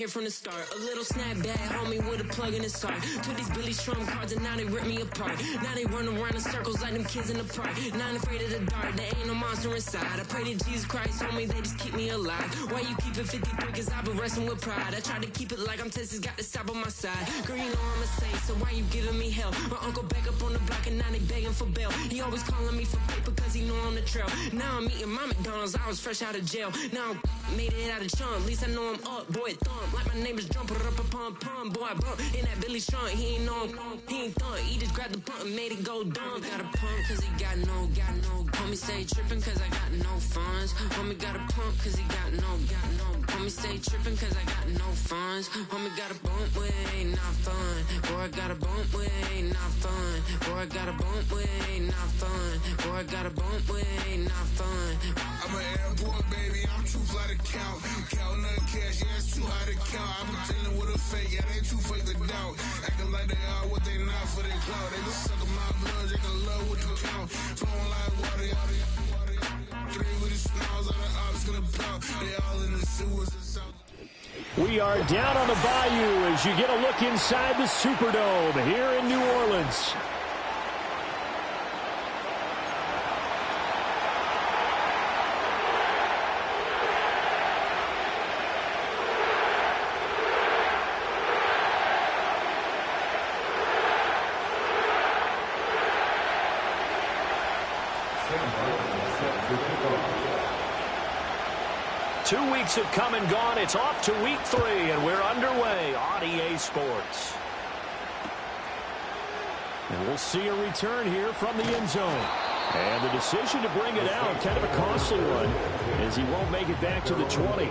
Here from the start, a little snapback, homie with a plug in his heart. Took these Billy Strum cards and now they rip me apart. Now they run around in circles like them kids in the park. Not afraid of the dark, there ain't no monster inside. I pray to Jesus Christ, homie, they just keep me alive. Why you keep it 53? Cause I've been wrestling with pride. I try to keep it like I'm Texas, got the stop on my side. Girl, you know I'm a saint, so why you giving me hell? My uncle back up on the block and now they begging for bail. He always calling me for paper cause he know I'm the trail. Now I'm eating my McDonald's, I was fresh out of jail. Now I'm made it out of chunk, at least I know I'm up, boy, thump. Like my neighbor's jumper up a pum, boy, I bump in that Billy Strong, he ain't know him, he ain't thump. He just grabbed the pump and made it go dumb. Got a pump cause he got no. Homie say trippin' cause I got no funds. Homie got a pump cause he got no. Homie say trippin' cause I got no funds. Homie got a bump with ain't not fun. Boy, I got a bump with ain't not fun. Boy, I got a bump with ain't not fun. Boy, I got a bump with ain't not fun. I'm an airport baby, I'm too fly to count. Counting the cash, yeah, it's too high to count. I'm pretending with a fake, yeah, they too fake to doubt. Acting like they are what they not for their clout. They just suckin' my blood, they can love what you count. Flowing like water, three with the smiles, all the ops gonna pop. They all in the sewers and south. We are down on the bayou as you get a look inside the Superdome here in New Orleans. Two weeks have come and gone. It's off to week 3, and we're underway on EA Sports. And we'll see a return here from the end zone. And the decision to bring it out, kind of a costly one, as he won't make it back to the 20.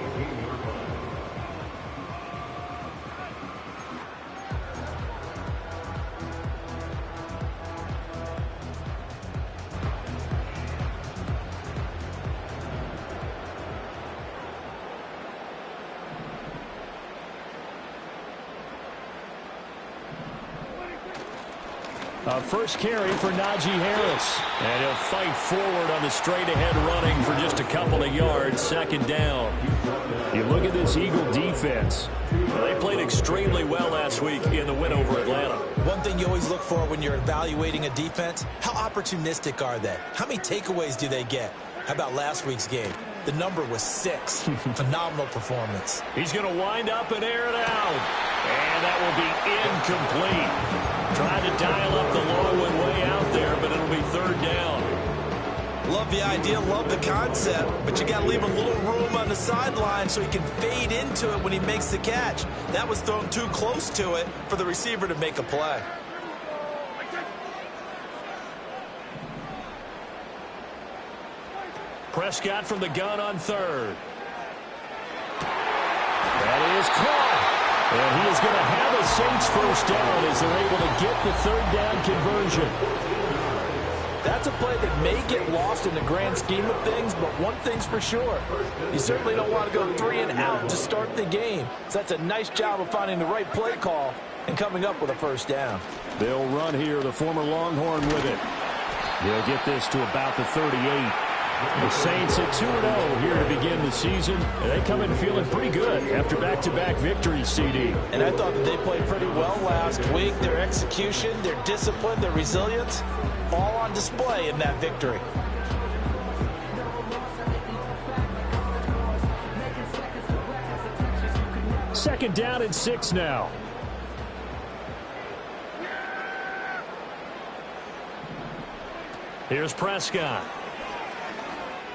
First carry for Najee Harris. And he'll fight forward on the straight-ahead running for just a couple of yards. Second down. You look at this Eagle defense. Well, they played extremely well last week in the win over Atlanta. One thing you always look for when you're evaluating a defense, how opportunistic are they? How many takeaways do they get? How about last week's game? The number was 6. Phenomenal performance. He's going to wind up and air it out. And that will be incomplete. Trying to dial up the long one way out there, but it'll be third down. Love the idea, love the concept, but you got to leave a little room on the sideline so he can fade into it when he makes the catch. That was thrown too close to it for the receiver to make a play. Prescott from the gun on third. That is caught. And he is going to have a Saints first down as they're able to get the third down conversion. That's a play that may get lost in the grand scheme of things, but one thing's for sure. You certainly don't want to go 3 and out to start the game. So that's a nice job of finding the right play call and coming up with a first down. They'll run here, the former Longhorn with it. He'll get this to about the 38. The Saints at 2-0 here to begin the season. And they come in feeling pretty good after back-to-back victories, CD. And I thought that they played pretty well last week. Their execution, their discipline, their resilience, all on display in that victory. Second down and 6 now. Here's Prescott.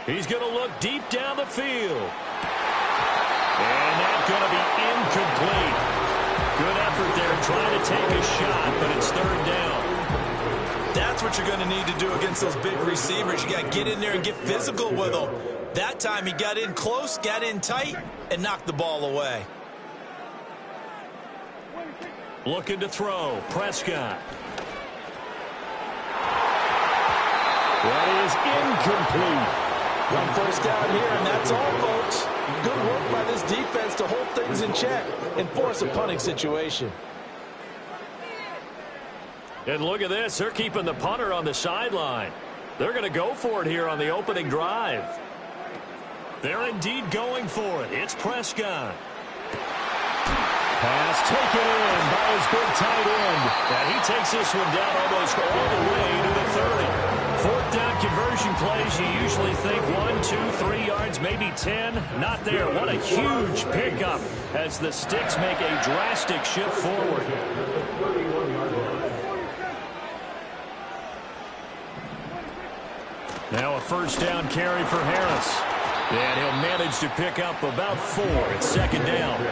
He's going to look deep down the field. And that's going to be incomplete. Good effort there trying to take a shot, but it's third down. That's what you're going to need to do against those big receivers. You got to get in there and get physical with them. That time he got in close, got in tight, and knocked the ball away. Looking to throw. Prescott. That is incomplete. One first down here, and that's all, folks. Good work by this defense to hold things in check and force a punting situation. And look at this. They're keeping the punter on the sideline. They're going to go for it here on the opening drive. They're indeed going for it. It's Prescott. Pass taken in by his big tight end. And he takes this one down almost all the way to the 30. Fourth down conversion plays, you usually think 1, 2, 3 yards, maybe 10. Not there. What a huge pickup as the Sticks make a drastic shift forward. Now a first down carry for Harris. And he'll manage to pick up about 4. It's second down.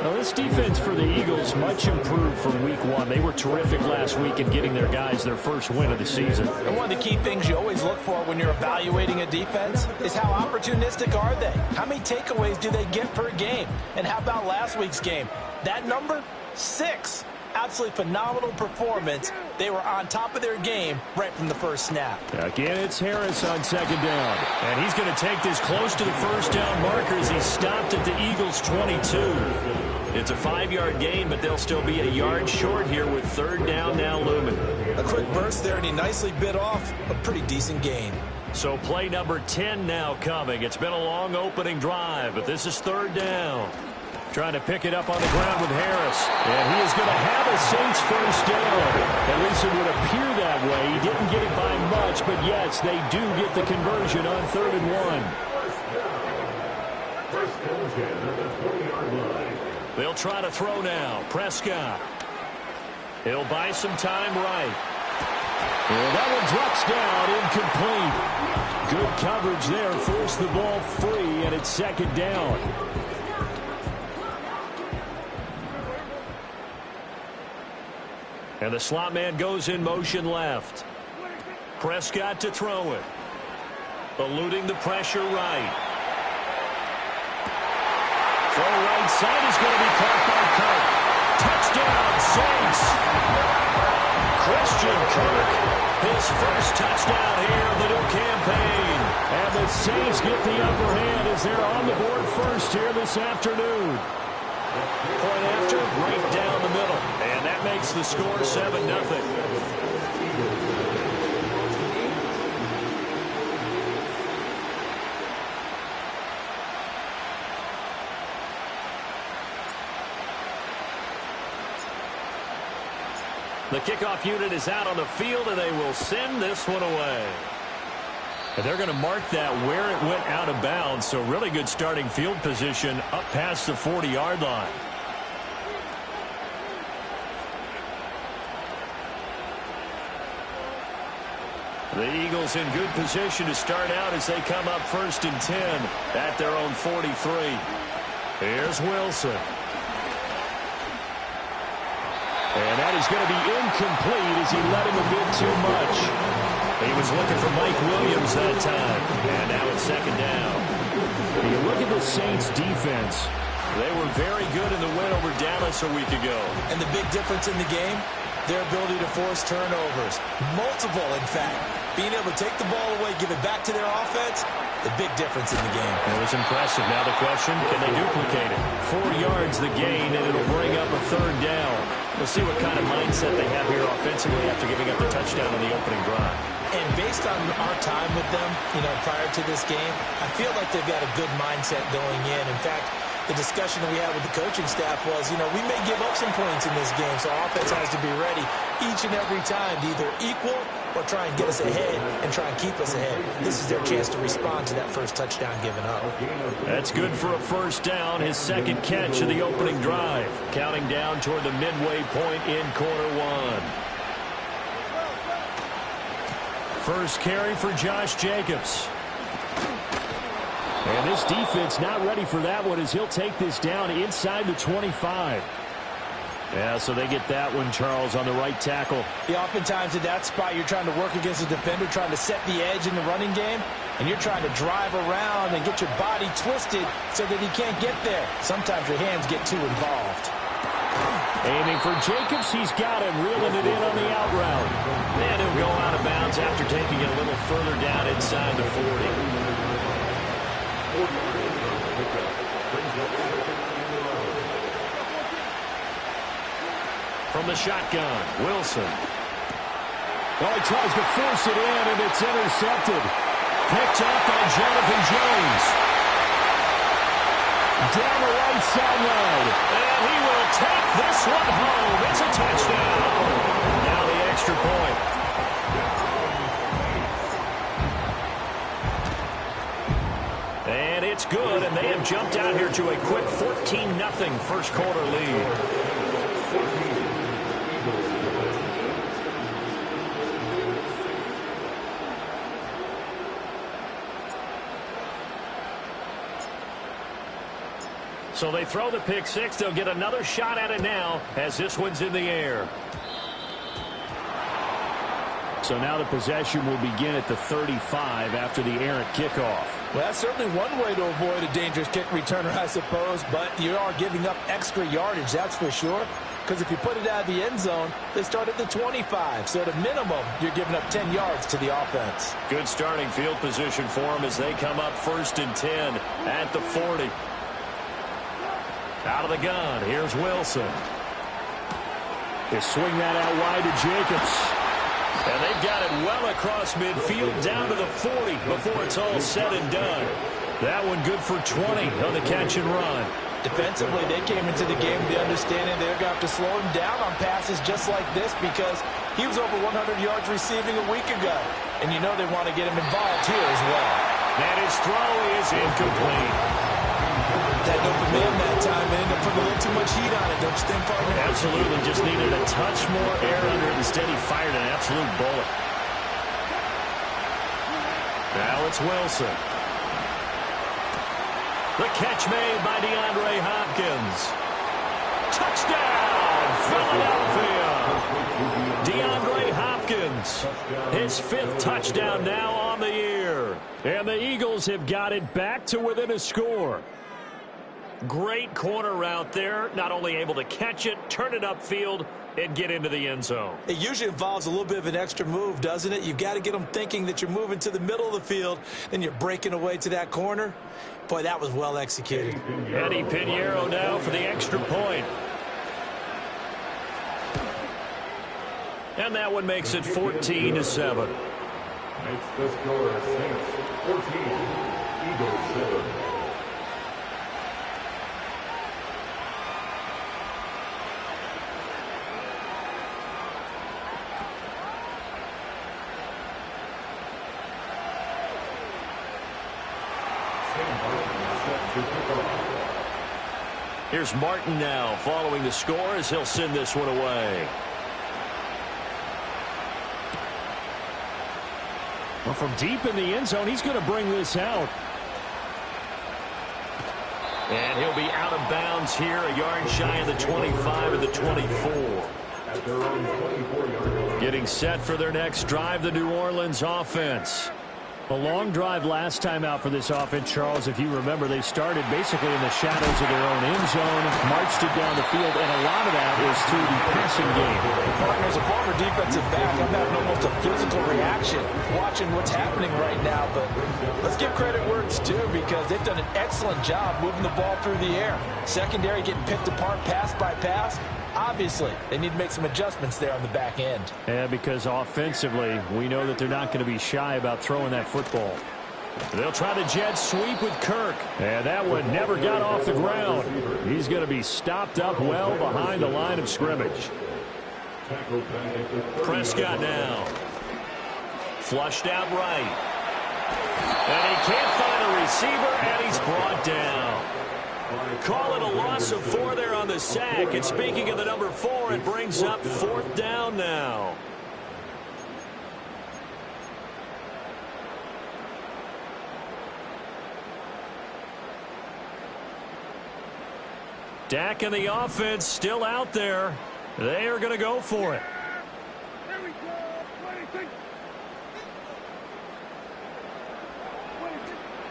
Now, this defense for the Eagles much improved from week 1. They were terrific last week in getting their guys their first win of the season. And one of the key things you always look for when you're evaluating a defense is how opportunistic are they? How many takeaways do they get per game? And how about last week's game? That number? 6. Absolutely phenomenal performance. They were on top of their game right from the first snap. Again, it's Harris on second down. And he's going to take this close to the first down marker as he stopped at the Eagles' 22. It's a 5-yard gain, but they'll still be a yard short here with third down now looming. A quick burst there, and he nicely bit off a pretty decent gain. So play number 10 now coming. It's been a long opening drive, but this is third down. Trying to pick it up on the ground with Harris. And he is going to have a Saints first down. At least it would appear that way. He didn't get it by much, but yes, they do get the conversion on 3rd and 1. They'll try to throw now. Prescott. He'll buy some time right. And that one drops down, incomplete. Good coverage there. Forced the ball free, and it's second down. And the slot man goes in motion left. Prescott to throw it. Eluding the pressure right. Throw right side is going to be caught by Kirk. Touchdown, Saints. Christian Kirk, his first touchdown here of the new campaign. And the Saints get the upper hand as they're on the board first here this afternoon. Point after, right down the middle. And that makes the score 7-0. The kickoff unit is out on the field, and they will send this one away. And they're going to mark that where it went out of bounds. So really good starting field position up past the 40-yard line. The Eagles in good position to start out as they come up 1st and 10 at their own 43. Here's Wilson. And that is going to be incomplete as he let him a bit too much. He was looking for Mike Williams that time. And now it's second down. When you look at the Saints defense, they were very good in the win over Dallas a week ago. And the big difference in the game, their ability to force turnovers. Multiple, in fact. Being able to take the ball away, give it back to their offense, the big difference in the game. It was impressive. Now the question, can they duplicate it? 4 yards the gain, and it'll bring up a third down. We'll see what kind of mindset they have here offensively after giving up the touchdown on the opening drive. And based on our time with them, prior to this game, I feel like they've got a good mindset going in. In fact, the discussion that we had with the coaching staff was, we may give up some points in this game, so our offense has to be ready each and every time to either equal or try and get us ahead and try and keep us ahead. This is their chance to respond to that first touchdown given up. That's good for a first down, his second catch of the opening drive. Counting down toward the midway point in quarter 1. First carry for Josh Jacobs. And this defense not ready for that one as he'll take this down inside the 25. Yeah, so they get that one, Charles, on the right tackle. Yeah, oftentimes in that spot, you're trying to work against a defender, trying to set the edge in the running game, and you're trying to drive around and get your body twisted so that he can't get there. Sometimes your hands get too involved. Aiming for Jacobs, he's got it, reeling it in on the out route. And he'll go out of bounds after taking it a little further down inside the 40. From the shotgun, Wilson. Well, he tries to force it in, and it's intercepted. Picked up by Jonathan Jones. Down the right sideline. And he will have jumped out here to a quick 14-0 first quarter lead. So they throw the pick six. They'll get another shot at it now as this one's in the air. So now the possession will begin at the 35 after the errant kickoff. Well, that's certainly one way to avoid a dangerous kick returner, I suppose, but you are giving up extra yardage, that's for sure. Because if you put it out of the end zone, they start at the 25. So at a minimum, you're giving up 10 yards to the offense. Good starting field position for them as they come up 1st and 10 at the 40. Out of the gun, here's Wilson. They swing that out wide to Jacobs. And they've got it well across midfield down to the 40 before it's all said and done. That one good for 20 on the catch and run. Defensively, they came into the game with the understanding they're going to have to slow him down on passes just like this because he was over 100 yards receiving a week ago. And you know they want to get him involved here as well. And his throw is incomplete. That open man that time and ended up putting a little too much heat on it, don't you think, partner? Absolutely. Just needed a touch more air under it. Instead, he fired an absolute bullet. Now it's Wilson. The catch made by DeAndre Hopkins. Touchdown, Philadelphia. DeAndre Hopkins, his 5th touchdown now on the year. And the Eagles have got it back to within a score. Great corner route there. Not only able to catch it, turn it upfield, and get into the end zone. It usually involves a little bit of an extra move, doesn't it? You've got to get them thinking that you're moving to the middle of the field, and you're breaking away to that corner. Boy, that was well executed. Eddie Pinheiro now for the extra point. And that one makes it 14-7. Makes the score Saints 14, Eagles 7. Here's Martin now following the score as he'll send this one away. Well, from deep in the end zone, he's going to bring this out. And he'll be out of bounds here, a yard shy of the 25 of the 24. At their own 24-yard line. Getting set for their next drive, the New Orleans offense. A long drive last time out for this offense, Charles. If you remember, they started basically in the shadows of their own end zone, marched it down the field, and a lot of that was through the passing game. Partner, as a former defensive back, I'm having almost a physical reaction watching what's happening right now. But let's give credit where it's due because they've done an excellent job moving the ball through the air. Secondary getting picked apart pass by pass. Obviously, they need to make some adjustments there on the back end. Yeah, because offensively, we know that they're not going to be shy about throwing that football. They'll try the jet sweep with Kirk. And that one never got off the ground. He's going to be stopped up well behind the line of scrimmage. Prescott now. Flushed out right. And he can't find a receiver, and he's brought down. Call it a loss of 4 there on the sack. And speaking of the number 4, it brings up 4th down now. Dak and the offense still out there. They are going to go for it.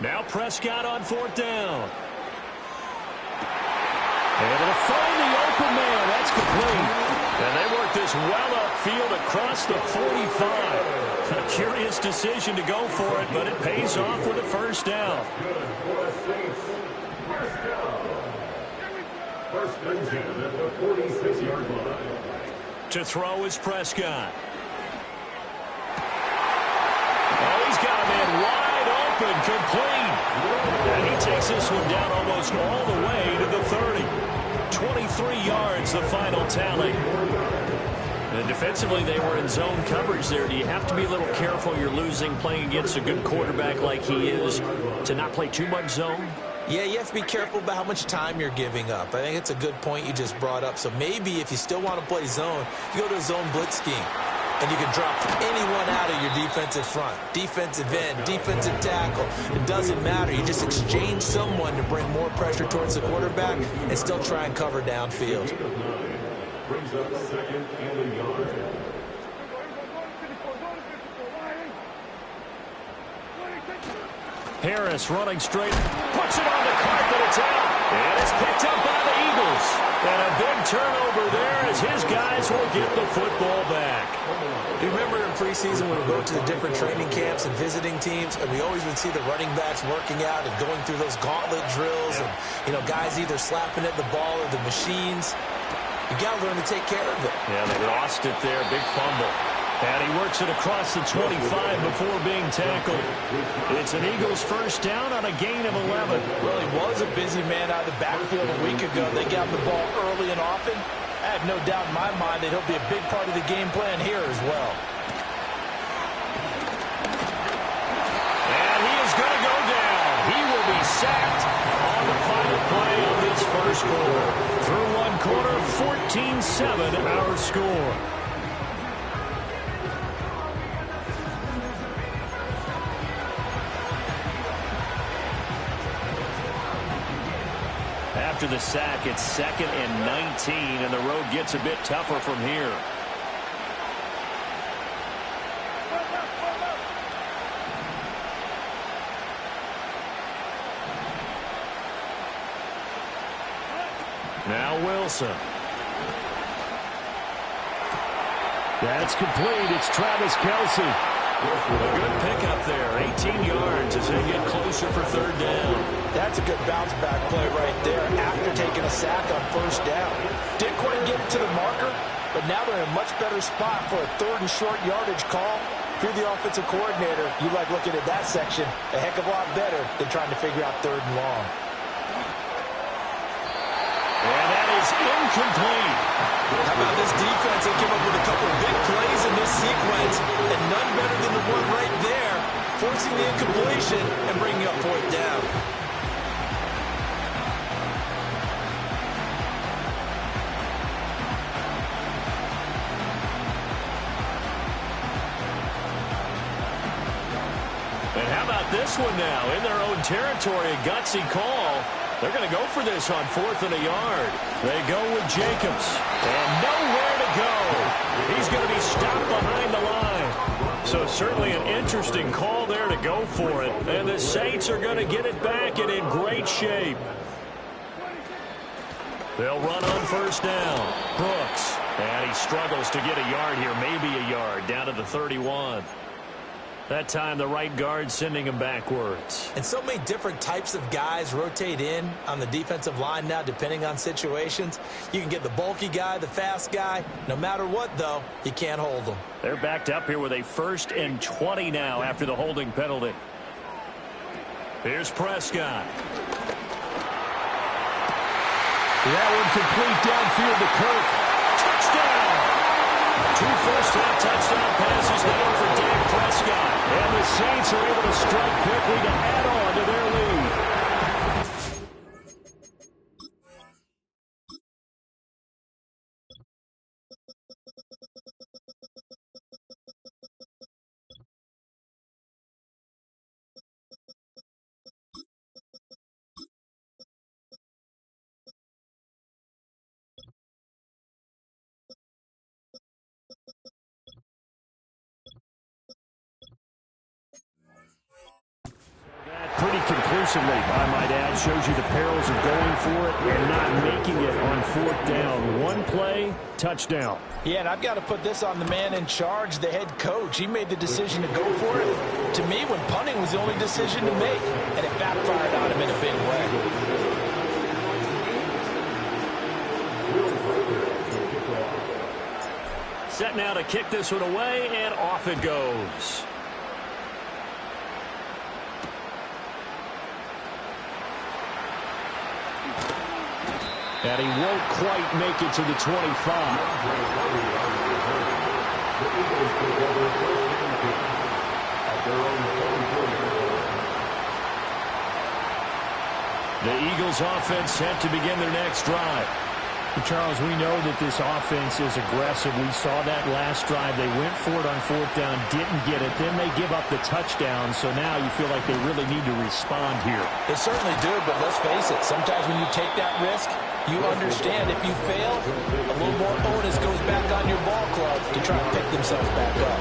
Now Prescott on 4th down. Able to find the open man. That's complete. And they work this well upfield across the 45. A curious decision to go for it, but it pays off with a first down. First and 10 at the 46-yard line. To throw is Prescott. Oh, he's got a man wide open, complete. And he takes this one down almost all the way to the 30. 23 yards, the final tally. And defensively, they were in zone coverage there. Do you have to be a little careful? You're losing playing against a good quarterback like he is to not play too much zone? Yeah, you have to be careful about how much time you're giving up. I think it's a good point you just brought up. So maybe if you still want to play zone, you go to a zone blitz scheme. And you can drop anyone out of your defensive front. Defensive end, defensive tackle. It doesn't matter. You just exchange someone to bring more pressure towards the quarterback and still try and cover downfield. Brings up second and a yard. Harris running straight, puts it on the carpet, it's out, and it's picked up by the Eagles. And a big turnover there as his guys will get the football back. You remember in preseason when we go to the different training camps and visiting teams, and we always would see the running backs working out and going through those gauntlet drills, and guys either slapping at the ball or the machines. You got to learn to take care of it. Yeah, they lost it there, big fumble. And he works it across the 25 before being tackled. It's an Eagles first down on a gain of 11. Well, he was a busy man out of the backfield a week ago. They got the ball early and often. I have no doubt in my mind that he'll be a big part of the game plan here as well. And he is going to go down. He will be sacked on the final play of this first quarter. Through one quarter, 14-7 our score. After the sack, it's 2nd and 19, and the road gets a bit tougher from here. Now Wilson. That's complete. It's Travis Kelce. A good pickup there. 18 yards as they get closer for third down. That's a good bounce-back play right there after taking a sack on first down. Didn't quite get it to the marker, but now they're in a much better spot for a third and short yardage call. If you're the offensive coordinator, you like looking at that section a heck of a lot better than trying to figure out third and long. And that is incomplete. How about this defense? They came up with a couple of big plays in this sequence, and none better than the one right there, forcing the incompletion and bringing up fourth down. And how about this one now? In their own territory, a gutsy call. They're going to go for this on 4th and a yard. They go with Jacobs. And nowhere to go. He's going to be stopped behind the line. So certainly an interesting call there to go for it. And the Saints are going to get it back and in great shape. They'll run on first down. Brooks. And he struggles to get a yard here. Maybe a yard down to the 31. That time, the right guard sending him backwards. And so many different types of guys rotate in on the defensive line now, depending on situations. You can get the bulky guy, the fast guy. No matter what, though, you can't hold them. They're backed up here with a 1st and 20 now after the holding penalty. Here's Prescott. That one complete downfield to Kirk. Touchdown! 2 first-half touchdown passes now for Dak Prescott. And the Saints are able to strike quickly to add on to their lead. Pretty conclusively, I might add, shows you the perils of going for it and not making it on 4th down. One play, touchdown. Yeah, and I've got to put this on the man in charge, the head coach. He made the decision to go for it. To me, when punting was the only decision to make, and it backfired on him in a big way. Set now to kick this one away, and off it goes. And he won't quite make it to the 25. The Eagles offense set to begin their next drive. Charles, we know that this offense is aggressive. We saw that last drive. They went for it on fourth down, didn't get it. Then they give up the touchdown. So now you feel like they really need to respond here. They certainly do, but let's face it. Sometimes when you take that risk, you understand if you fail, a little more onus goes back on your ball club to try and pick themselves back up.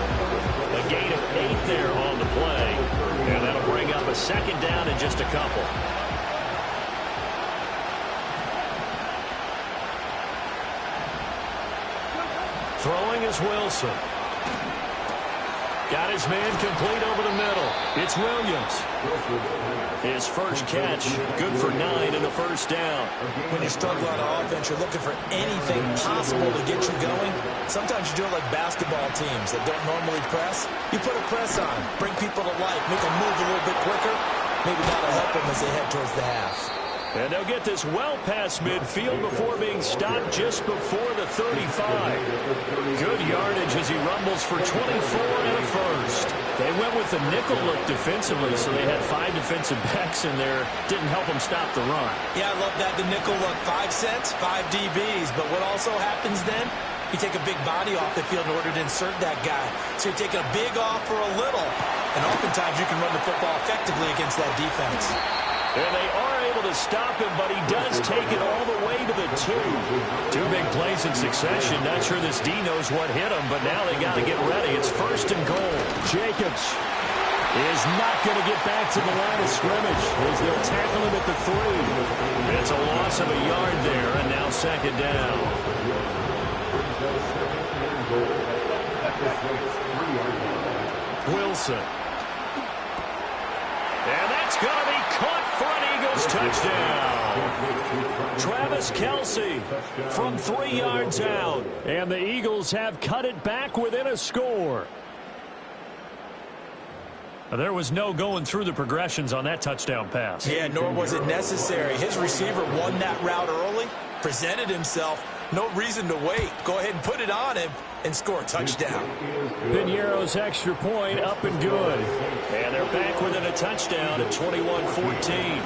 A gain of 8 there on the play. And that'll bring up a second down in just a couple. Throwing is Wilson. Got his man complete over the middle. It's Williams. His first catch, good for 9 and a first down. When you struggle on offense, you're looking for anything possible to get you going. Sometimes you do it like basketball teams that don't normally press. You put a press on, bring people to life, make them move a little bit quicker. Maybe that'll help them as they head towards the half. And they'll get this well past midfield before being stopped just before the 35. Good yardage as he rumbles for 24 and a first. They went with the nickel look defensively, so they had 5 defensive backs in there. Didn't help them stop the run. Yeah, I love that. The nickel look, 5 cents, 5 DBs. But what also happens then? You take a big body off the field in order to insert that guy. So you're taking a big off for a little. And oftentimes you can run the football effectively against that defense. And they are able to stop him, but he does take it all the way to the 2. 2 big plays in succession. Not sure this D knows what hit him, but now they got to get ready. It's first and goal. Jacobs is not going to get back to the line of scrimmage as they'll tackle him at the 3. It's a loss of a yard there, and now second down. Wilson. And that's going to be caught for an Eagles touchdown. Travis Kelce from 3 yards out. And the Eagles have cut it back within a score. There was no going through the progressions on that touchdown pass. Yeah, nor was it necessary. His receiver won that route early, presented himself. No reason to wait. Go ahead and put it on him and score a touchdown. Piñeiro's extra point up and good. And they're back within a touchdown at 21-14.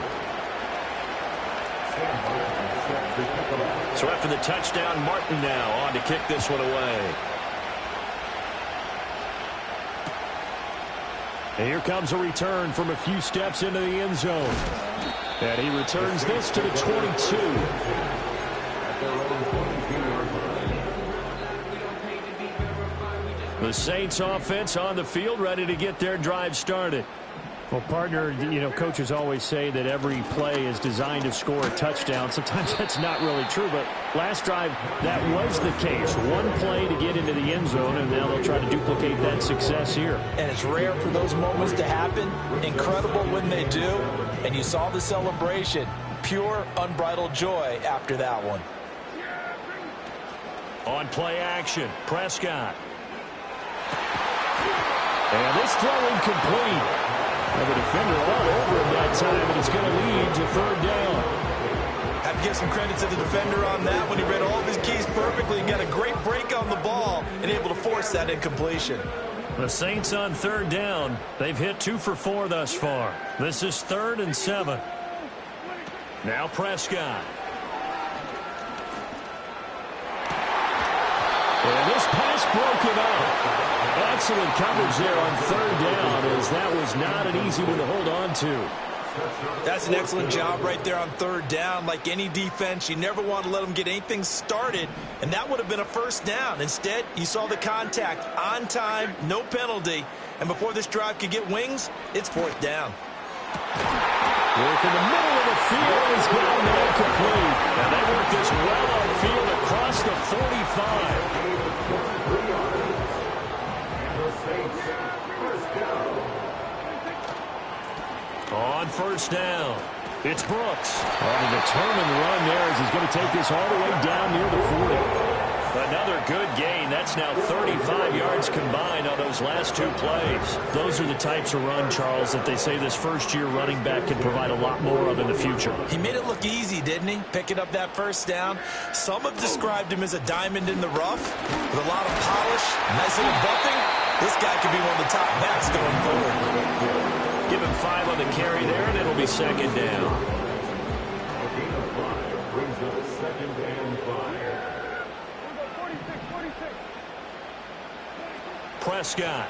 So after the touchdown, Martin now on to kick this one away. And here comes a return from a few steps into the end zone. And he returns this to the 22. The Saints offense on the field, ready to get their drive started. Well, partner, you know, coaches always say that every play is designed to score a touchdown. Sometimes that's not really true, but last drive, that was the case. One play to get into the end zone, and now they'll try to duplicate that success here. And it's rare for those moments to happen. Incredible when they do. And you saw the celebration. Pure, unbridled joy after that one. On play action, Prescott. And this throw incomplete. And the defender all over him that time, and it's going to lead to third down. Have to give some credit to the defender on that when he read all of his keys perfectly and got a great break on the ball and able to force that incompletion. The Saints on third down. They've hit 2 for 4 thus far. This is 3rd and 7. Now Prescott. And this pass broken up. Excellent coverage there on third down, as that was not an easy one to hold on to. That's an excellent job right there on third down. Like any defense, you never want to let them get anything started, and that would have been a first down. Instead, you saw the contact on time, no penalty, and before this drive could get wings, it's 4th down. Work in the middle of the field is got him incomplete. And they work this well upfield across the 45. On first down, it's Brooks. On a determined run there as he's going to take this all the way down near the 40. Another good gain. That's now 35 yards combined on those last 2 plays. Those are the types of run, Charles, that they say this first-year running back can provide a lot more of in the future. He made it look easy, didn't he? Picking up that first down. Some have described him as a diamond in the rough with a lot of polish, nice little buffing. This guy could be one of the top backs going forward. Give him 5 on the carry there, and it'll be second down. Prescott.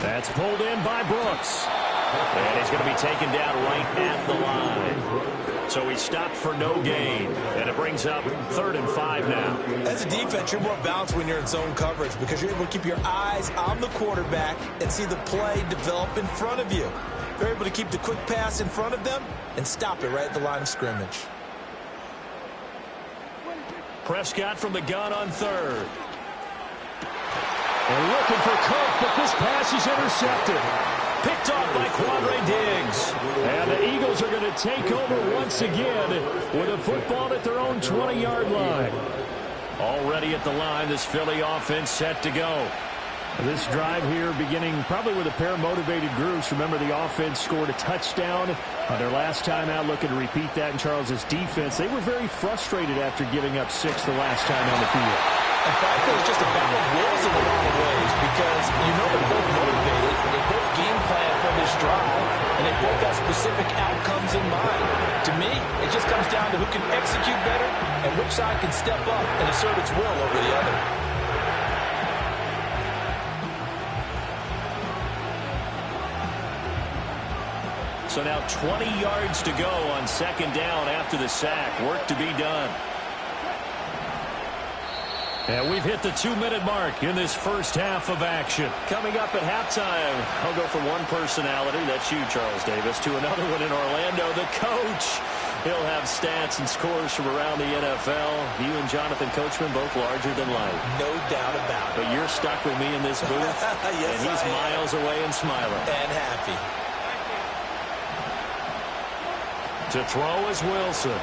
That's pulled in by Brooks. And he's going to be taken down right at the line. So he stopped for no gain. And it brings up 3rd and 5 now. As a defense, you're more balanced when you're in zone coverage because you're able to keep your eyes on the quarterback and see the play develop in front of you. They're able to keep the quick pass in front of them and stop it right at the line of scrimmage. Prescott from the gun on 3rd. And looking for Cook, but this pass is intercepted. Picked off by Quandre Diggs. And the Eagles are going to take over once again with a football at their own 20-yard line. Already at the line, this Philly offense set to go. This drive here beginning probably with a pair of motivated groups. Remember, the offense scored a touchdown on their last time out, looking to repeat that in Charles's defense. They were very frustrated after giving up 6 the last time on the field. In fact, it was just a battle of wills in a lot of ways because you know they're both motivated, they both game plan for this drive, and they both got specific outcomes in mind. To me, it just comes down to who can execute better and which side can step up and assert its will over the other. So now 20 yards to go on 2nd down after the sack. Work to be done. And we've hit the 2-minute mark in this first half of action. Coming up at halftime, I'll go from one personality, that's you, Charles Davis, to another one in Orlando, the coach. He'll have stats and scores from around the NFL. You and Jonathan Coachman both larger than life. No doubt about it. But you're stuck with me in this booth, yes, and he's miles away and smiling. And happy. To throw is Wilson.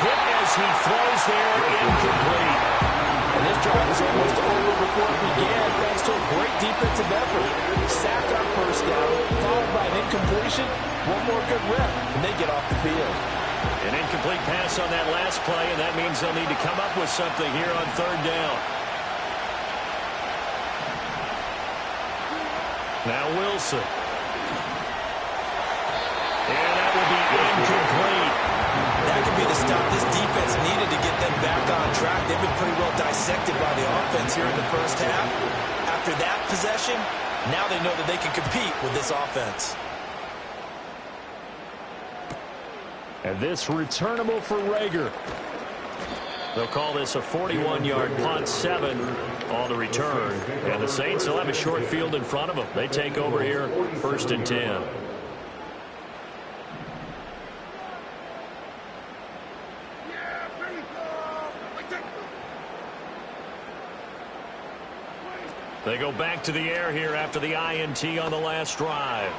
Hit as he throws there, incomplete. And this drive was almost over before it began thanks to a great defensive effort. Sack on 1st down, followed by an incompletion. One more good rep, and they get off the field. An incomplete pass on that last play, and that means they'll need to come up with something here on 3rd down. Now Wilson. And that will be incomplete. That could be the stop this defense needed to get them back on track. They've been pretty well dissected by the offense here in the first half. After that possession, now they know that they can compete with this offense. And this returnable for Rager. They'll call this a 41-yard punt, 7 on the return. And the Saints will have a short field in front of them. They take over here, 1st and 10. They go back to the air here after the INT on the last drive.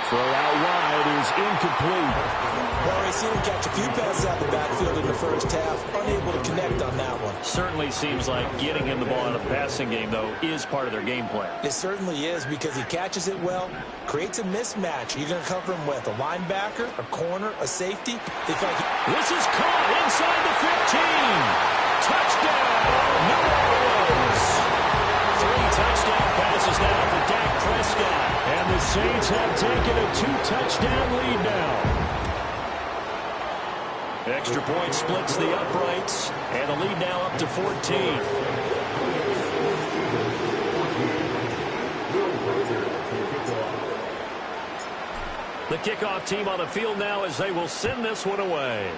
Throw out wide is incomplete. Well, we've seen him catch a few passes out of the backfield in the first half. Unable to connect on that one. Certainly seems like getting him the ball out of the passing game, though, is part of their game plan. It certainly is because he catches it well, creates a mismatch. You're going to cover him with a linebacker, a corner, a safety. They feel like this is caught inside the 15. Touchdown, New Orleans. 3 touchdown passes now for Dak Prescott. And the Saints have taken a 2-touchdown lead now. Extra point splits the uprights, and the lead now up to 14. The kickoff team on the field now as they will send this one away.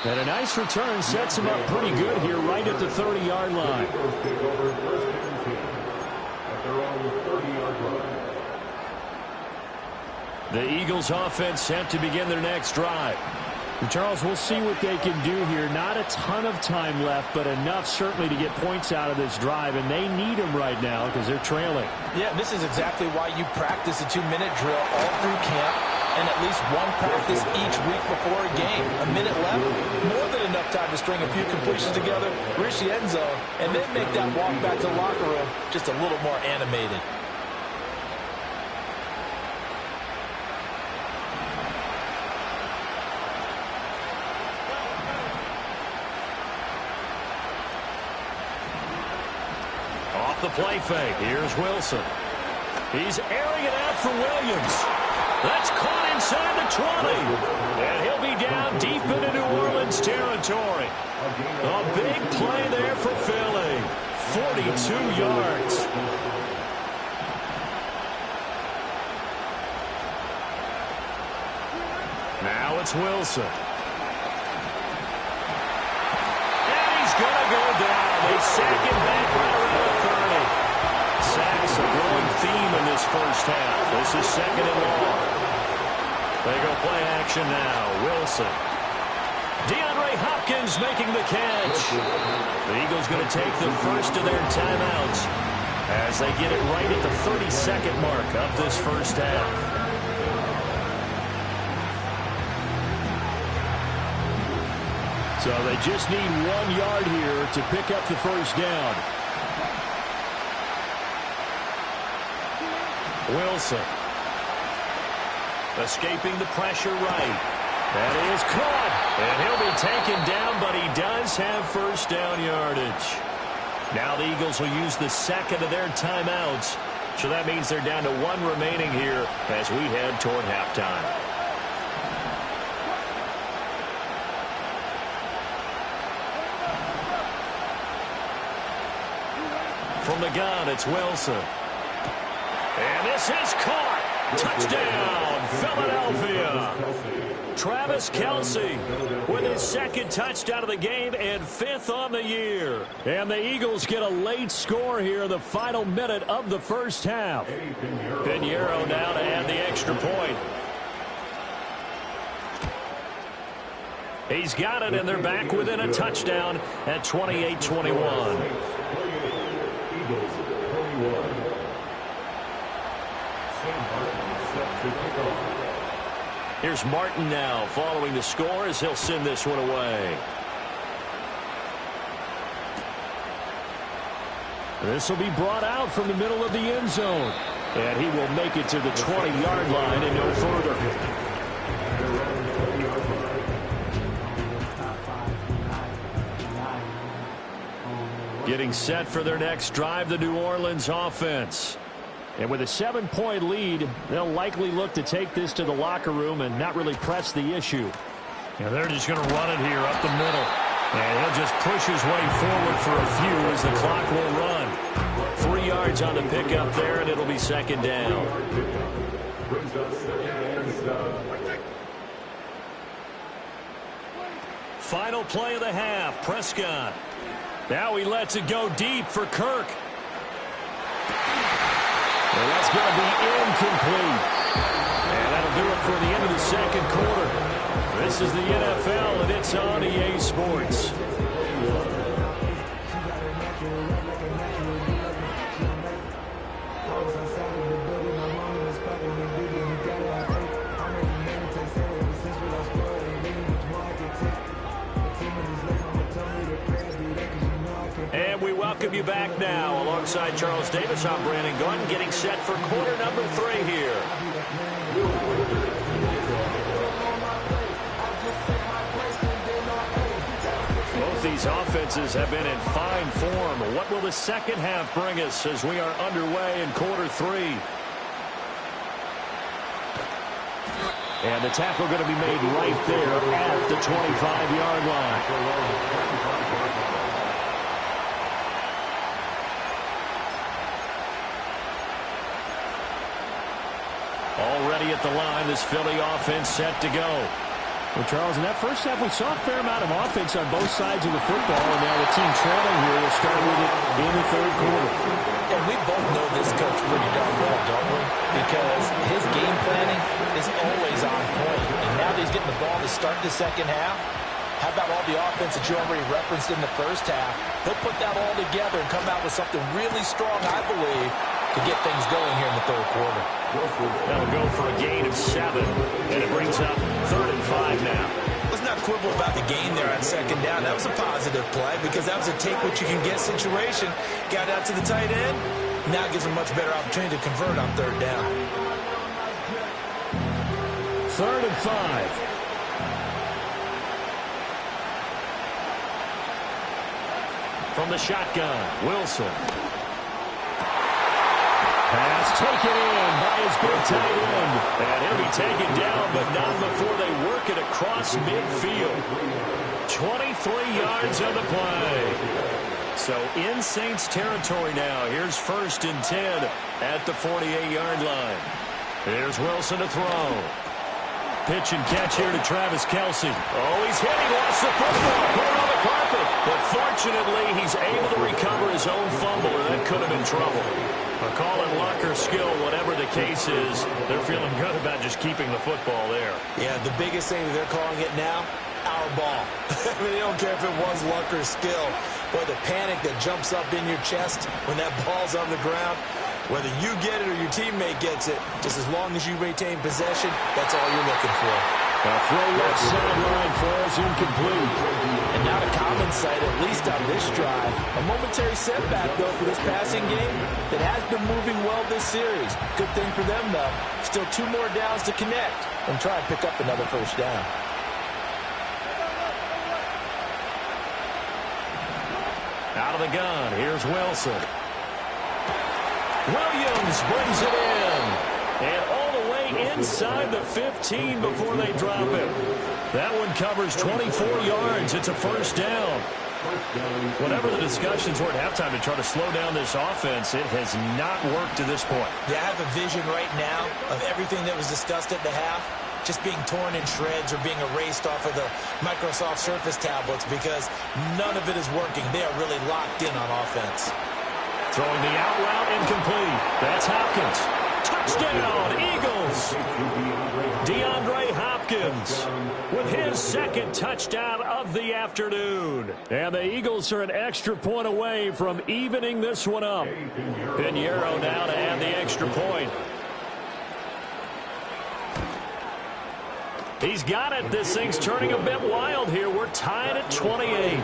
And a nice return sets him up pretty good here right at the 30-yard line. The Eagles offense set to begin their next drive. And Charles, we'll see what they can do here. Not a ton of time left, but enough certainly to get points out of this drive, and they need them right now because they're trailing. Yeah, this is exactly why you practice a 2-minute drill all through camp and at least one practice each week before a game. A minute left, more than enough time to string a few completions together, reach the end zone, and then make that walk back to the locker room just a little more animated. off the play fake. Here's Wilson. He's airing it out for Williams. That's caught inside the 20. And he'll be down deep into New Orleans territory. A big play there for Philly. 42 yards. Now it's Wilson. And he's going to go down. They sack him back right around the 30. Sacks a growing theme in this first half. This is second and long. They go play action now. Wilson. DeAndre Hopkins making the catch. The Eagles going to take the first of their timeouts as they get it right at the 30-second mark of this first half. So they just need 1 yard here to pick up the first down. Wilson. Escaping the pressure right. That is caught. And he'll be taken down, but he does have first down yardage. Now the Eagles will use the second of their timeouts. So that means they're down to 1 remaining here as we head toward halftime. From the gun, it's Wilson. And this is caught. Touchdown, Philadelphia. Travis Kelce with his second touchdown of the game and 5th on the year. And the Eagles get a late score here in the final minute of the first half. Pinheiro now to add the extra point. He's got it, and they're back within a touchdown at 28-21. Here's Martin now following the score as he'll send this one away. This will be brought out from the middle of the end zone. And he will make it to the 20-yard line and no further. Getting set for their next drive, the New Orleans offense. And with a 7-point lead, they'll likely look to take this to the locker room and not really press the issue. And they're just going to run it here up the middle. And he'll just push his way forward for a few as the clock will run. 3 yards on the pickup there, and it'll be second down. Final play of the half, Prescott. Now he lets it go deep for Kirk. And that's going to be incomplete. And that'll do it for the end of the second quarter. This is the NFL, and it's on EA Sports. And we welcome you back now. Alongside Charles Davis, I'm Brandon Gordon, getting set for quarter number 3 here. Both these offenses have been in fine form. What will the second half bring us as we are underway in quarter 3? And the tackle going to be made right there at the 25-yard line. Already at the line, this Philly offense set to go. Well, Charles, in that first half, we saw a fair amount of offense on both sides of the football, and now the team trailing here will start with it in the third quarter. And we both know this coach pretty darn well, don't we? Because his game planning is always on point. And now that he's getting the ball to start the second half, how about all the offense that you already referenced in the first half? He'll put that all together and come out with something really strong, I believe, to get things going here in the third quarter. That'll go for a gain of 7, and it brings up 3rd and 5 now. Let's not quibble about the gain there on second down. That was a positive play because that was a take-what-you-can-get situation. Got out to the tight end. Now it gives him a much better opportunity to convert on third down. 3rd and 5. From the shotgun, Wilson. It's taken in by his big tight end. And he'll be taken down, but not before they work it across midfield. 23 yards on the play. So in Saints territory now. Here's 1st and 10 at the 48-yard line. Here's Wilson to throw. Pitch and catch here to Travis Kelce. Oh, he's hit. He lost the football. Put it on the carpet. But fortunately, he's able to recover his own fumble, or that could have been trouble. A call it luck or skill, whatever the case is, they're feeling good about just keeping the football there. Yeah, the biggest thing that they're calling it now, our ball. I mean, they don't care if it was luck or skill. Boy, the panic that jumps up in your chest when that ball's on the ground, whether you get it or your teammate gets it, just as long as you maintain possession, that's all you're looking for. A throw left sideline falls incomplete. And not a common sight, at least on this drive. A momentary setback, though, for this passing game that has been moving well this series. Good thing for them, though. Still 2 more downs to connect and try and pick up another 1st down. Out of the gun, here's Wilson. Williams brings it in. And all the way inside the 15 before they drop it. That one covers 24 yards. It's a 1st down. Whatever the discussions were at halftime to try to slow down this offense, it has not worked to this point. Yeah, I have a vision right now of everything that was discussed at the half just being torn in shreds or being erased off of the Microsoft Surface tablets because none of it is working. They are really locked in on offense. Throwing the out route incomplete. That's Hopkins. Touchdown, Eagles. DeAndre Hopkins with his 2nd touchdown of the afternoon. And the Eagles are an extra point away from evening this one up. Pinheiro now to add the extra point. He's got it. This thing's turning a bit wild here. We're tied at 28.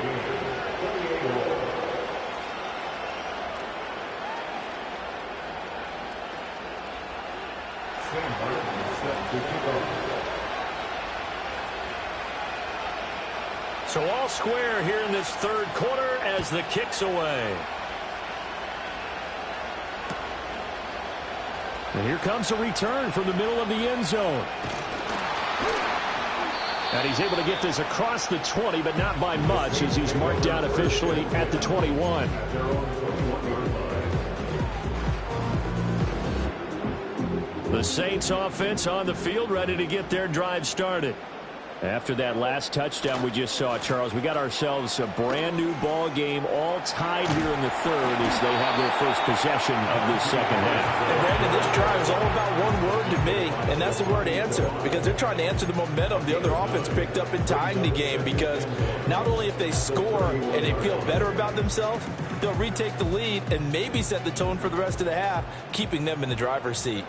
So all square here in this 3rd quarter as the kick's away. And here comes a return from the middle of the end zone. And he's able to get this across the 20, but not by much as he's marked down officially at the 21. The Saints offense on the field ready to get their drive started. After that last touchdown we just saw, Charles, we got ourselves a brand new ball game, all tied here in the 3rd as they have their first possession of this 2nd half. And Brandon, this drive is all about one word to me, and that's the word answer, because they're trying to answer the momentum the other offense picked up in tying the game, because not only if they score and they feel better about themselves, they'll retake the lead and maybe set the tone for the rest of the half, keeping them in the driver's seat.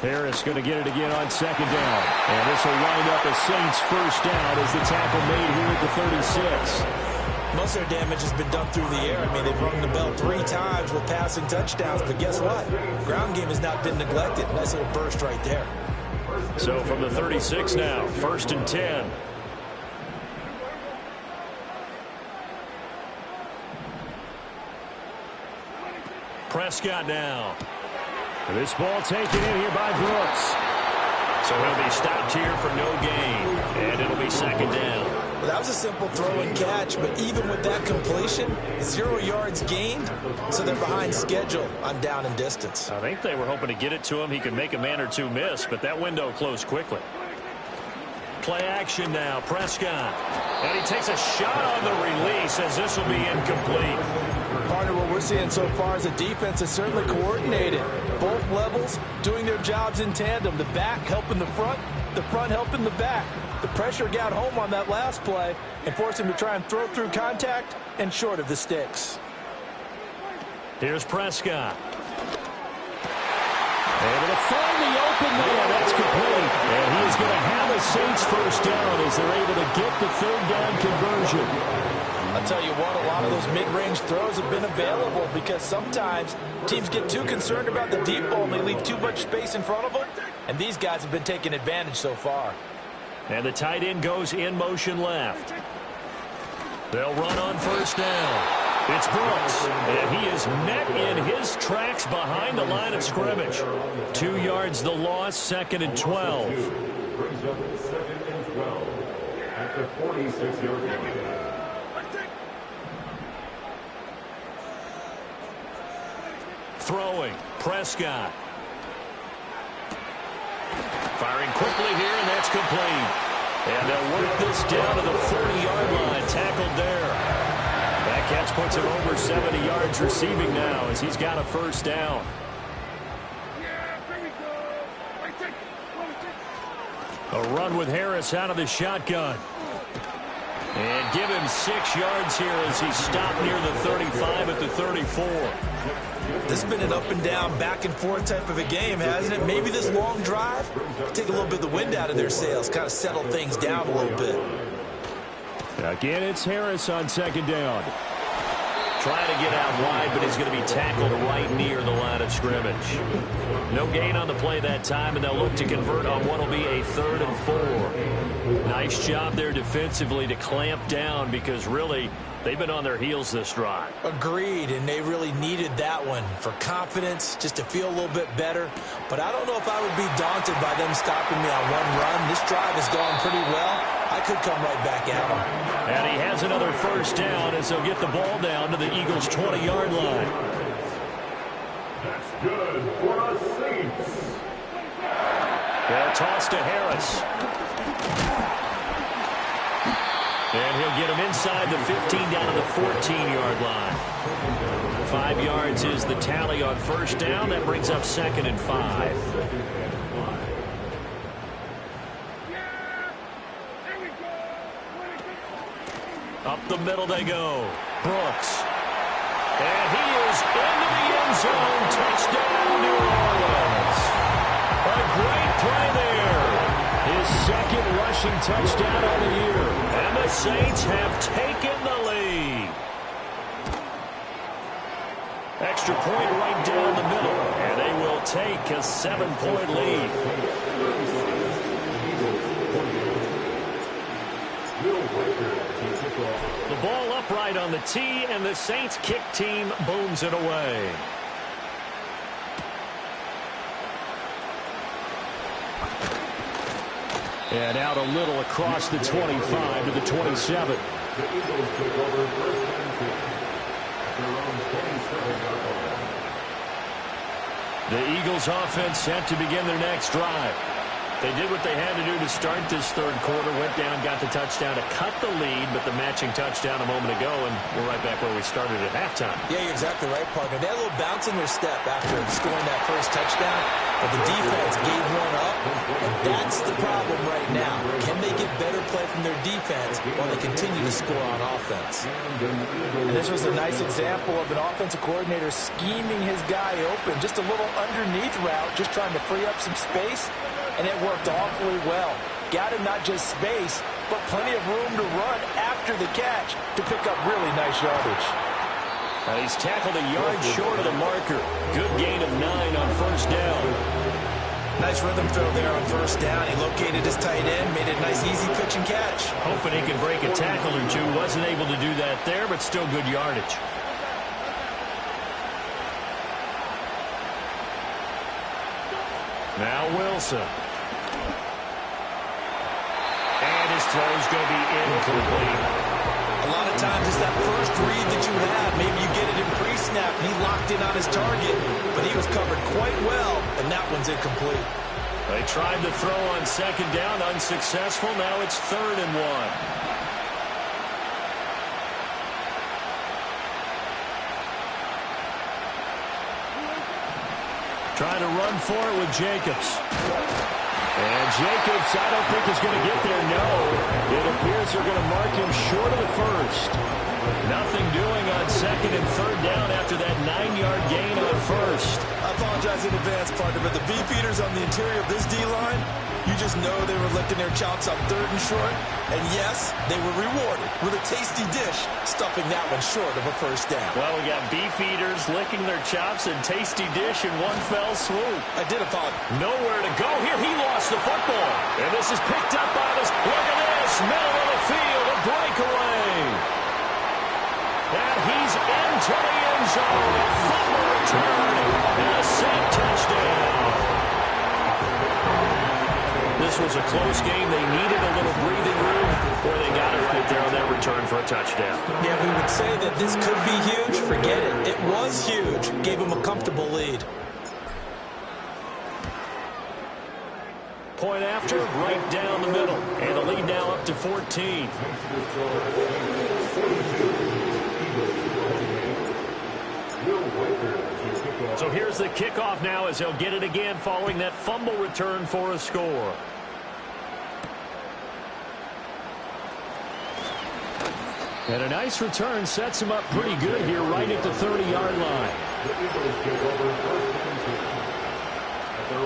Harris going to get it again on 2nd down. And this will wind up a Saints 1st down as the tackle made here at the 36. Most of their damage has been done through the air. I mean, they've rung the bell 3 times with passing touchdowns. But guess what? Ground game has not been neglected. Nice little burst right there. So from the 36 now, 1st and 10. Prescott now. This ball taken in here by Brooks. So he'll be stopped here for no gain. And it'll be 2nd down. Well, that was a simple throw and catch, but even with that completion, 0 yards gained, so they're behind schedule on down and distance. I think they were hoping to get it to him. He could make a man or 2 miss, but that window closed quickly. Play action now, Prescott. And he takes a shot on the release as this will be incomplete. Partner, what we're seeing so far is the defense is certainly coordinated. Both levels doing their jobs in tandem. The back helping the front helping the back. The pressure got home on that last play and forced him to try and throw through contact and short of the sticks. Here's Prescott. Able to find the open man. That's complete. And he is going to have a Saints 1st down as they're able to get the 3rd down conversion. I'll tell you what, a lot of those mid-range throws have been available because sometimes teams get too concerned about the deep ball and they leave too much space in front of them. And these guys have been taking advantage so far. And the tight end goes in motion left. They'll run on 1st down. It's Brooks, and he is met in his tracks behind the line of scrimmage. 2 yards the loss, 2nd and 12. Brings up 2nd and 12 at the 46-yard line. Throwing, Prescott. Firing quickly here, and that's complete. And they'll work this down to the 40-yard line, tackled there. That catch puts him over 70 yards receiving now as he's got a first down. A run with Harris out of the shotgun. And give him 6 yards here as he stopped near the 35 at the 34. This has been an up and down, back and forth type of a game, hasn't it? Maybe this long drive take a little bit of the wind out of their sails, kind of settle things down a little bit. Again, it's Harris on 2nd down. Trying to get out wide, but he's going to be tackled right near the line of scrimmage. No gain on the play that time, and they'll look to convert on what will be a 3rd and 4. Nice job there defensively to clamp down because really they've been on their heels this drive. Agreed, and they really needed that one for confidence, just to feel a little bit better. But I don't know if I would be daunted by them stopping me on one run. This drive has gone pretty well. I could come right back at him. And he has another first down as he'll get the ball down to the Eagles' 20-yard line. That's good for the Saints. They'll toss to Harris. And he'll get him inside the 15 down to the 14-yard line. 5 yards is the tally on first down. That brings up 2nd and 5. Up the middle they go. Brooks. And he is into the end zone. Touchdown, New Orleans. A great play there. His 2nd rushing touchdown of the year. And the Saints have taken the lead. Extra point right down the middle. And they will take a 7-point lead. The ball upright on the tee, and the Saints kick team booms it away. And out a little across the 25 to the 27. The Eagles took over 1st and 10 at their own 27-yard line. The Eagles offense set to begin their next drive. They did what they had to do to start this 3rd quarter, went down, got the touchdown to cut the lead, but the matching touchdown a moment ago, and we're right back where we started at halftime. Yeah, you're exactly right, partner. They had a little bounce in their step after scoring that first touchdown, but the defense gave one up, and that's the problem right now. Can they get better play from their defense while they continue to score on offense? And this was a nice example of an offensive coordinator scheming his guy open, just a little underneath route, just trying to free up some space. And it worked awfully well. Got him not just space, but plenty of room to run after the catch to pick up really nice yardage. He's tackled a yard short of the marker. Good gain of 9 on first down. Nice rhythm throw there on first down. He located his tight end, made it a nice easy pitch and catch. Hoping he can break a tackle or two. Wasn't able to do that there, but still good yardage. Now Wilson. And his throw's going to be incomplete. A lot of times it's that first read that you have. Maybe you get it in pre-snap. He locked in on his target, but he was covered quite well, and that one's incomplete. They tried to throw on 2nd down, unsuccessful. Now it's 3rd and 1. Trying to run for it with Jacobs. And Jacobs, I don't think is going to get there, no. It appears they're going to mark him short of the first. Nothing doing on 2nd and 3rd down after that 9-yard gain on first. I apologize in advance, partner, but the beefeaters on the interior of this D-line, you just know they were licking their chops on 3rd and short. And yes, they were rewarded with a tasty dish, stuffing that one short of a first down. Well, we got beefeaters licking their chops and tasty dish in one fell swoop. I did apologize. Nowhere to go here. He lost the football. And this is picked up by this. Look at this. Middle of the field, a breakaway. And he's into the end zone. A fumble return and a safe touchdown. This was a close game. They needed a little breathing room, or they got it right there on that return for a touchdown. Yeah, we would say that this could be huge. Forget it. It was huge. Gave them a comfortable lead. Point after, right down the middle. And the lead now up to 14. So here's the kickoff now as they'll get it again following that fumble return for a score. And a nice return sets him up pretty good here right at the 30-yard line.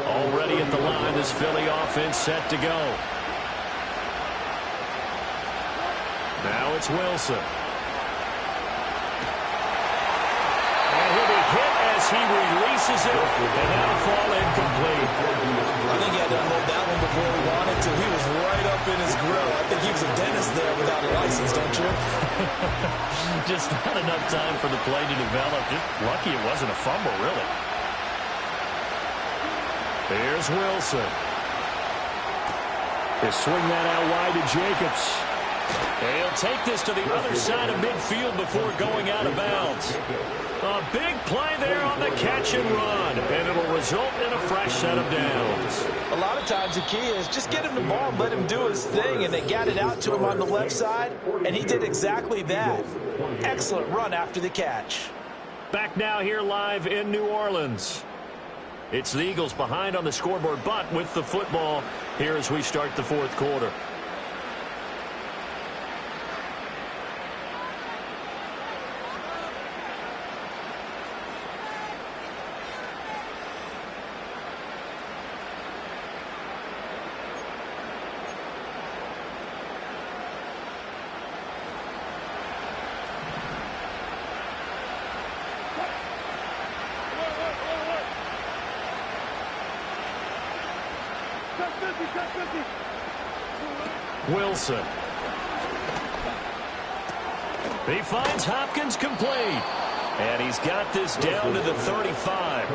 Already at the line, this Philly offense set to go. Now it's Wilson. And he'll be hit as he releases it, and that'll fall incomplete. I think he had to unload that one before he wanted to. He was right up in his grill. I think he was a dentist there without a license, don't you? Just not enough time for the play to develop. Just lucky it wasn't a fumble, really. Here's Wilson. They swing that out wide to Jacobs. He'll take this to the other side of midfield before going out of bounds. A big play there on the catch and run, and it'll result in a fresh set of downs. A lot of times the key is just get him the ball and let him do his thing, and they got it out to him on the left side, and he did exactly that. Excellent run after the catch. Back now here live in New Orleans. It's the Eagles behind on the scoreboard, but with the football here as we start the fourth quarter. Wilson. He finds Hopkins complete. And he's got this down to the 35.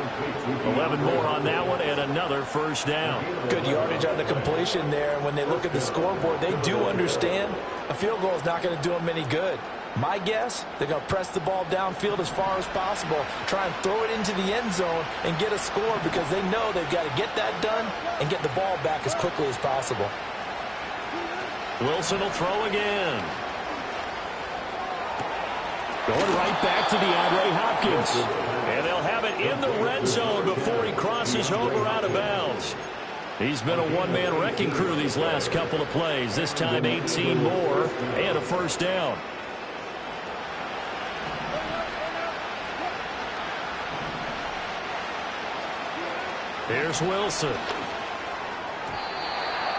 11 more on that one and another first down. Good yardage on the completion there. And when they look at the scoreboard, they do understand a field goal is not going to do them any good. My guess, they're going to press the ball downfield as far as possible, try and throw it into the end zone and get a score because they know they've got to get that done and get the ball back as quickly as possible. Wilson will throw again. Going right back to DeAndre Hopkins. And they'll have it in the red zone before he crosses over out of bounds. He's been a one-man wrecking crew these last couple of plays. This time 18 more and a first down. Here's Wilson.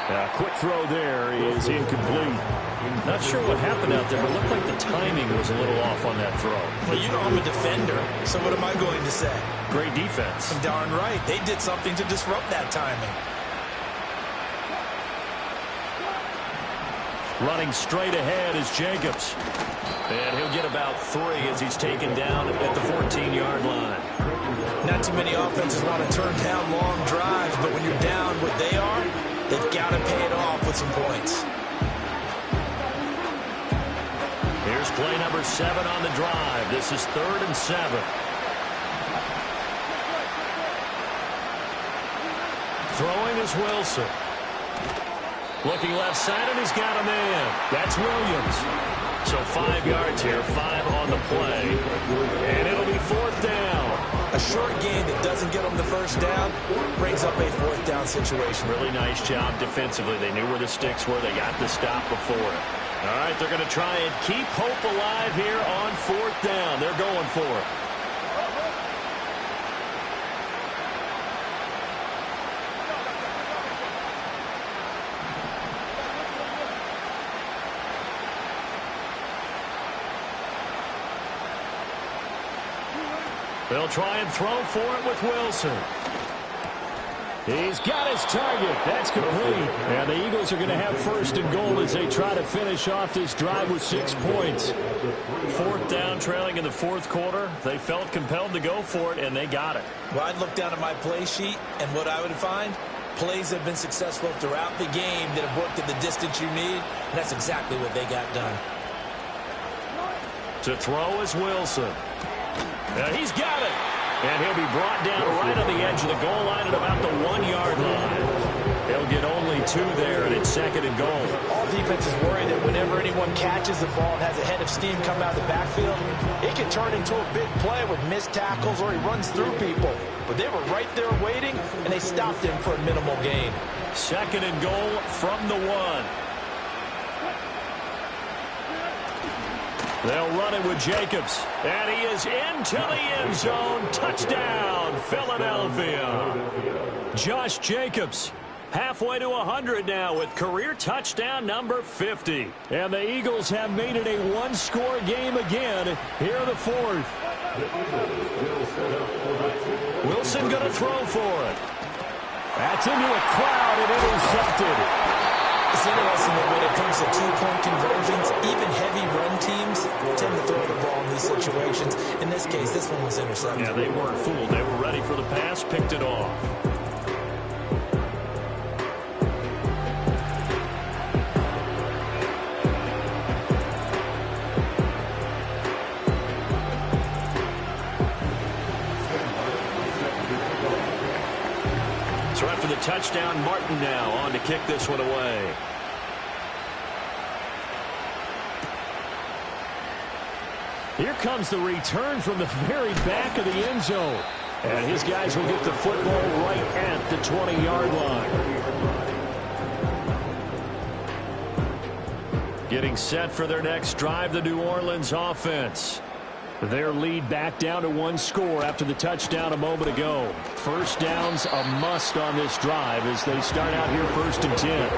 A quick throw there is incomplete. Not sure what happened out there, but it looked like the timing was a little off on that throw. Well, you know I'm a defender, so what am I going to say? Great defense. Darn right. They did something to disrupt that timing. Running straight ahead is Jacobs. And he'll get about 3 as he's taken down at the 14-yard line. Not too many offenses want to turn down long drives, but when you're down what they are, they've got to pay it off with some points. Here's play number 7 on the drive. This is 3rd and 7. Throwing is Wilson. Looking left side, and he's got a man. That's Williams. So 5 yards here, 5 on the play. And it'll be 4th down. A short gain that doesn't get them the first down brings up a 4th down situation. Really nice job defensively. They knew where the sticks were. They got the stop before it. All right, they're going to try and keep hope alive here on 4th down. They're going for it. They'll try and throw for it with Wilson. He's got his target. That's complete. And the Eagles are going to have first and goal as they try to finish off this drive with 6 points. 4th down, trailing in the 4th quarter. They felt compelled to go for it, and they got it. Well, I'd look down at my play sheet, and what I would find, plays have been successful throughout the game that have worked at the distance you need, and that's exactly what they got done. To throw is Wilson. He's got it. And he'll be brought down right on the edge of the goal line at about the 1-yard line. They'll get only 2 there, and it's 2nd and goal. All defenses worry that whenever anyone catches the ball and has a head of steam come out of the backfield, it can turn into a big play with missed tackles or he runs through people. But they were right there waiting, and they stopped him for a minimal gain. 2nd and goal from the 1. They'll run it with Jacobs. And he is into the end zone. Touchdown, Philadelphia. Josh Jacobs, halfway to 100 now with career touchdown number 50. And the Eagles have made it a one-score game again here in the 4th. Wilson going to throw for it. That's into a crowd and intercepted. It's interesting that when it comes to two-point conversions, even heavy run teams tend to throw the ball in these situations. In this case, this one was intercepted. Yeah, they weren't fooled. They were ready for the pass, picked it off. So after the touchdown, Martin now on to kick this one away. Here comes the return from the very back of the end zone. And his guys will get the football right at the 20-yard line. Getting set for their next drive, the New Orleans offense. Their lead back down to 1 score after the touchdown a moment ago. First down's a must on this drive as they start out here 1st and 10.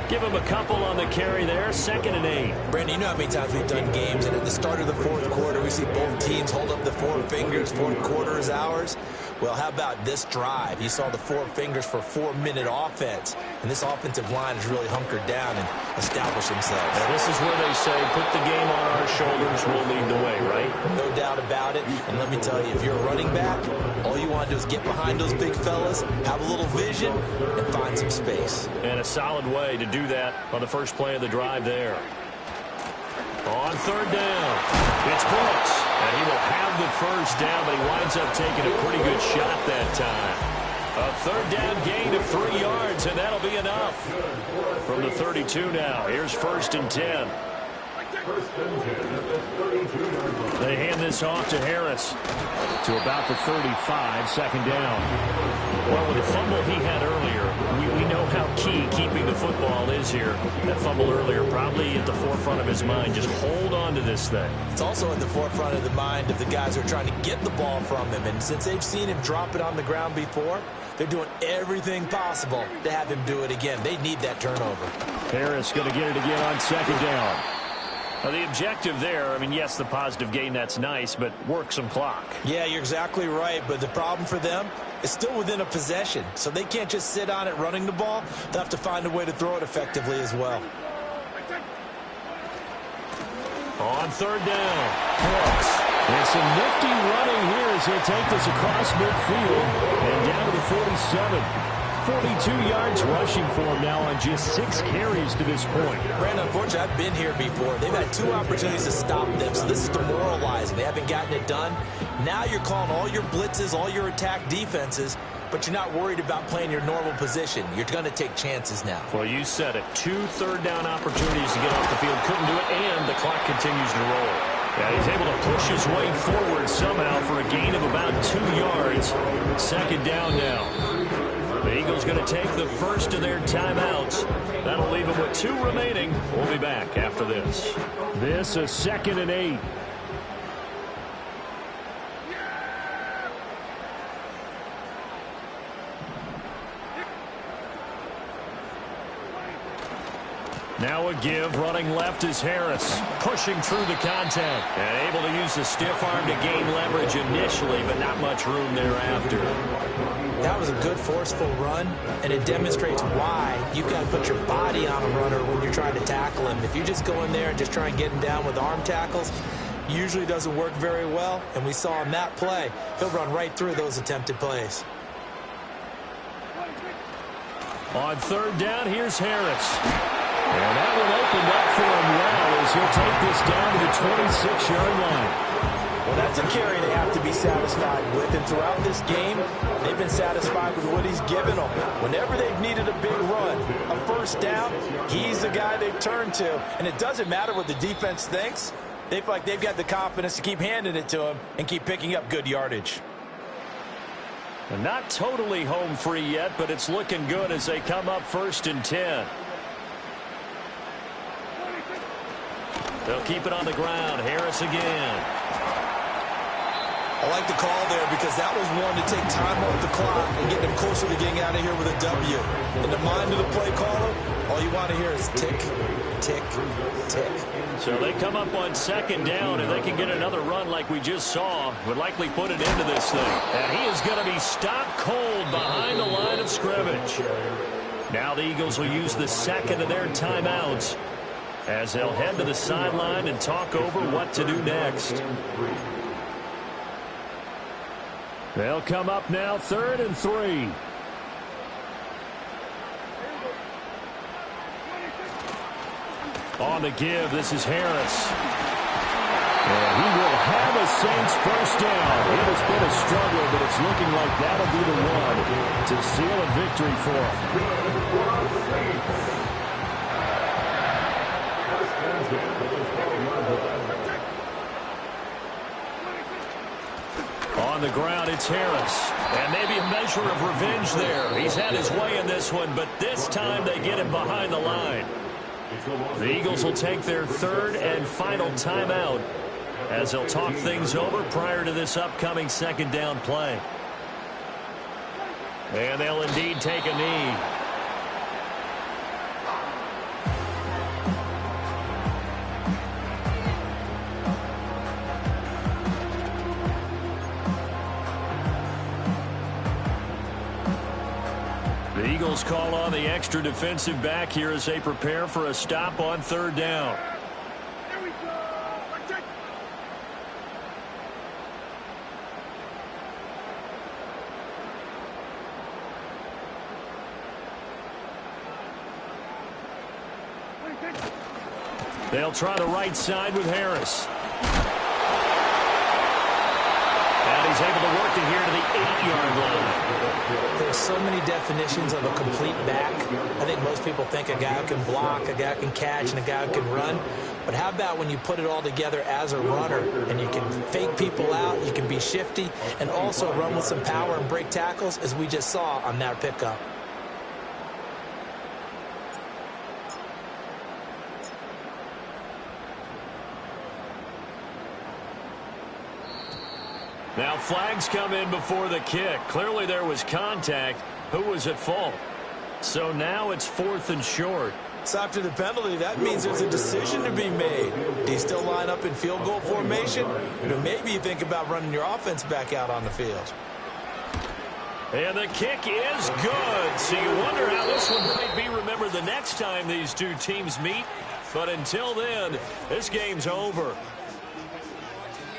Give him a couple on the carry there, 2nd and 8. Brandon, you know how many times we've done games, and at the start of the 4th quarter, we see both teams hold up the 4 fingers, 4th quarter is ours. Well, how about this drive? You saw the 4 fingers for 4-minute offense, and this offensive line has really hunkered down and established themselves. Now, this is where they say, put the game on our shoulders, we'll lead the way, right? No doubt about it, and let me tell you, if you're a running back, all you want to do is get behind those big fellas, have a little vision, and find some space. And a solid way to do that on the first play of the drive there. On 3rd down, it's Brooks, and he will have the first down, but he winds up taking a pretty good shot that time. A 3rd down gain of 3 yards, and that'll be enough. From the 32 now, here's 1st and 10. They hand this off to Harris. To about the 35, 2nd down. Well, with the fumble he had earlier, we know how key keeping the football is here. That fumble earlier probably at the forefront of his mind. Just hold on to this thing. It's also at the forefront of the mind of the guys who are trying to get the ball from him. And since they've seen him drop it on the ground before, they're doing everything possible to have him do it again. They need that turnover. Harris going to get it again on 2nd down. Now, the objective there, I mean, yes, the positive gain, that's nice, but work some clock. Yeah, you're exactly right, but the problem for them is still within a possession, so they can't just sit on it running the ball. They'll have to find a way to throw it effectively as well. On 3rd down, Brooks. And some nifty running here as he'll take this across midfield and down to the 47. 42 yards rushing for him now on just 6 carries to this point. Brandon, unfortunately, I've been here before. They've had 2 opportunities to stop them, so this is demoralizing. They haven't gotten it done. Now you're calling all your blitzes, all your attack defenses, but you're not worried about playing your normal position. You're going to take chances now. Well, you said it. 2 third-down opportunities to get off the field. Couldn't do it, and the clock continues to roll. Yeah, he's able to push his way forward somehow for a gain of about 2 yards. 2nd down now. The Eagles going to take the first of their timeouts. That'll leave them with 2 remaining. We'll be back after this. This is 2nd and 8. Now a give. Running left is Harris. Pushing through the contact. And able to use the stiff arm to gain leverage initially, but not much room thereafter. That was a good forceful run, and it demonstrates why you've got to put your body on a runner when you're trying to tackle him. If you just go in there and just try and get him down with arm tackles, usually doesn't work very well, and we saw in that play, he'll run right through those attempted plays. On third down, here's Harris. And that one opened up for him well as he'll take this down to the 26-yard line. Well, that's a carry they have to be satisfied with, and throughout this game, they've been satisfied with what he's given them. Whenever they've needed a big run, a first down, he's the guy they've turned to. And it doesn't matter what the defense thinks. They feel like they've got the confidence to keep handing it to him and keep picking up good yardage. And not totally home free yet, but it's looking good as they come up 1st and 10. They'll keep it on the ground. Harris again. I like the call there because that was one to take time off the clock and get them closer to getting out of here with a W. In the mind of the play caller, all you want to hear is tick, tick, tick. So they come up on 2nd down, and they can get another run like we just saw. Would likely put an end to this thing. And he is going to be stopped cold behind the line of scrimmage. Now the Eagles will use the 2nd of their timeouts as they'll head to the sideline and talk over what to do next. They'll come up now 3rd and 3. On the give, this is Harris. And he will have a Saints first down. It has been a struggle, but it's looking like that'll be the one to seal a victory for him. On the ground, it's Harris. And maybe a measure of revenge there. He's had his way in this one, but this time they get him behind the line. The Eagles will take their 3rd and final timeout as they'll talk things over prior to this upcoming 2nd down play. And they'll indeed take a knee. The Eagles call on the extra defensive back here as they prepare for a stop on 3rd down. Here we go. Check. They'll try the right side with Harris. And he's able to work it here to the 8-yard line. There's so many definitions of a complete back. I think most people think a guy who can block, a guy who can catch, and a guy who can run. But how about when you put it all together as a runner and you can fake people out, you can be shifty, and also run with some power and break tackles, as we just saw on that pickup. Now flags come in before the kick. Clearly there was contact. Who was at fault? So now it's 4th and short. So after the penalty, that means there's a decision to be made. Do you still line up in field goal formation? Or maybe you think about running your offense back out on the field. And the kick is good. So you wonder how this one might be remembered the next time these two teams meet. But until then, this game's over.